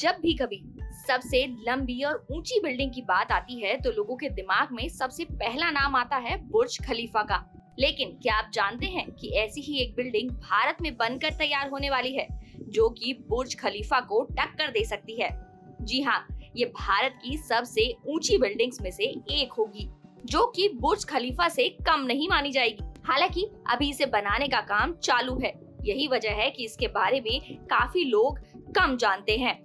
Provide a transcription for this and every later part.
जब भी कभी सबसे लंबी और ऊंची बिल्डिंग की बात आती है तो लोगों के दिमाग में सबसे पहला नाम आता है बुर्ज खलीफा का। लेकिन क्या आप जानते हैं कि ऐसी ही एक बिल्डिंग भारत में बनकर तैयार होने वाली है जो कि बुर्ज खलीफा को टक्कर दे सकती है। जी हाँ, ये भारत की सबसे ऊंची बिल्डिंग्स में से एक होगी जो कि बुर्ज खलीफा से कम नहीं मानी जाएगी। हालांकि अभी इसे बनाने का काम चालू है। यही वजह है कि इसके बारे में काफी लोग कम जानते हैं।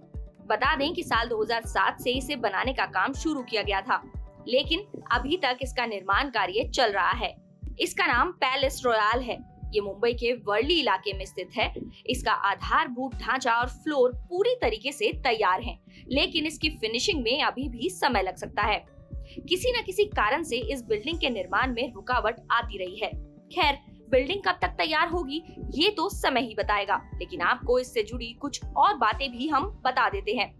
बता दें कि साल 2007 से इसे बनाने का काम शुरू किया गया था, लेकिन अभी तक इसका निर्माण कार्य चल रहा है। इसका नाम पैलेस रॉयल है। ये मुंबई के वर्ली इलाके में स्थित है। इसका आधारभूत ढांचा और फ्लोर पूरी तरीके से तैयार हैं, लेकिन इसकी फिनिशिंग में अभी भी समय लग सकता है। किसी न किसी कारण से इस बिल्डिंग के निर्माण में रुकावट आती रही है। खैर, बिल्डिंग कब तक तैयार होगी ये तो समय ही बताएगा, लेकिन आपको इससे जुड़ी कुछ और बातें भी हम बता देते हैं।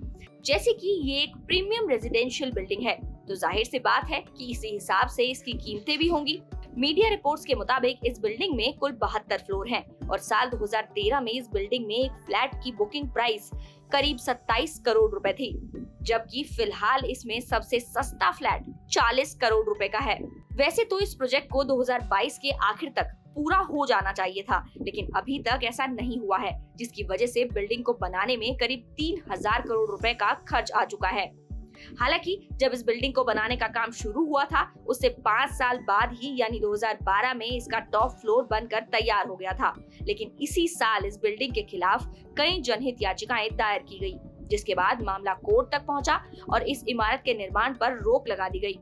जैसे कि ये एक प्रीमियम रेजिडेंशियल बिल्डिंग है, तो जाहिर सी बात है कि इसी हिसाब से इसकी कीमतें भी होंगी। मीडिया रिपोर्ट्स के मुताबिक इस बिल्डिंग में कुल 72 फ्लोर हैं और साल 2013 में इस बिल्डिंग में एक फ्लैट की बुकिंग प्राइस करीब 27 करोड़ रुपए थी, जबकि फिलहाल इसमें सबसे सस्ता फ्लैट 40 करोड़ रुपए का है। वैसे तो इस प्रोजेक्ट को 2022 के आखिर तक पूरा हो जाना चाहिए था, लेकिन अभी तक ऐसा नहीं हुआ है, जिसकी वजह से बिल्डिंग को बनाने में करीब 3000 करोड़ रुपए का खर्च आ चुका है। हालांकि जब इस बिल्डिंग को बनाने का काम शुरू हुआ था, उससे 5 साल बाद ही यानी 2012 में इसका टॉप फ्लोर बनकर तैयार हो गया था। लेकिन इसी साल इस बिल्डिंग के खिलाफ कई जनहित याचिकाएं दायर की गई, जिसके बाद मामला कोर्ट तक पहुंचा और इस इमारत के निर्माण पर रोक लगा दी गई।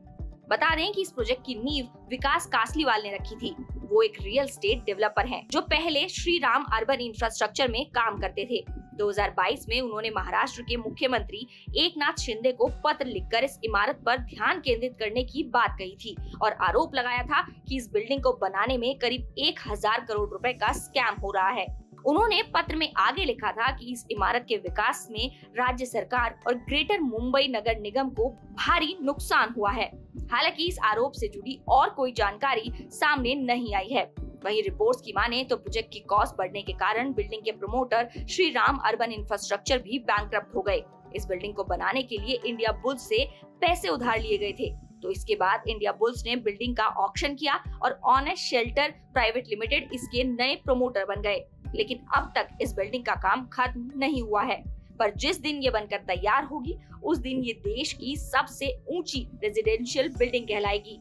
बता दें कि इस प्रोजेक्ट की नींव विकास कासलीवाल ने रखी थी। वो एक रियल एस्टेट डेवलपर हैं, जो पहले श्री राम अर्बन इंफ्रास्ट्रक्चर में काम करते थे। 2022 में उन्होंने महाराष्ट्र के मुख्यमंत्री एकनाथ शिंदे को पत्र लिखकर इस इमारत पर ध्यान केंद्रित करने की बात कही थी और आरोप लगाया था कि इस बिल्डिंग को बनाने में करीब 1000 करोड़ रुपए का स्कैम हो रहा है। उन्होंने पत्र में आगे लिखा था कि इस इमारत के विकास में राज्य सरकार और ग्रेटर मुंबई नगर निगम को भारी नुकसान हुआ है। हालांकि इस आरोप से जुड़ी और कोई जानकारी सामने नहीं आई है। वहीं रिपोर्ट्स की माने तो प्रोजेक्ट की कॉस्ट बढ़ने के कारण बिल्डिंग के promoter Shri Ram urban infrastructure भी बैंकक्रप्ट हो गए। इस बिल्डिंग को बनाने के लिए इंडिया बुल्स से पैसे उधार लिए गए थे। तो इसके बाद इंडिया बुल्स ने बिल्डिंग का ऑक्शन किया और ऑनेस्ट शेल्टर प्राइवेट लिमिटेड इसके नए प्रमोटर बन गए। लेकिन अब तक इस बिल्डिंग का काम खत्म नहीं हुआ है, पर जिस दिन ये बनकर तैयार होगी उस दिन ये देश की सबसे ऊंची रेजिडेंशियल बिल्डिंग कहलाएगी।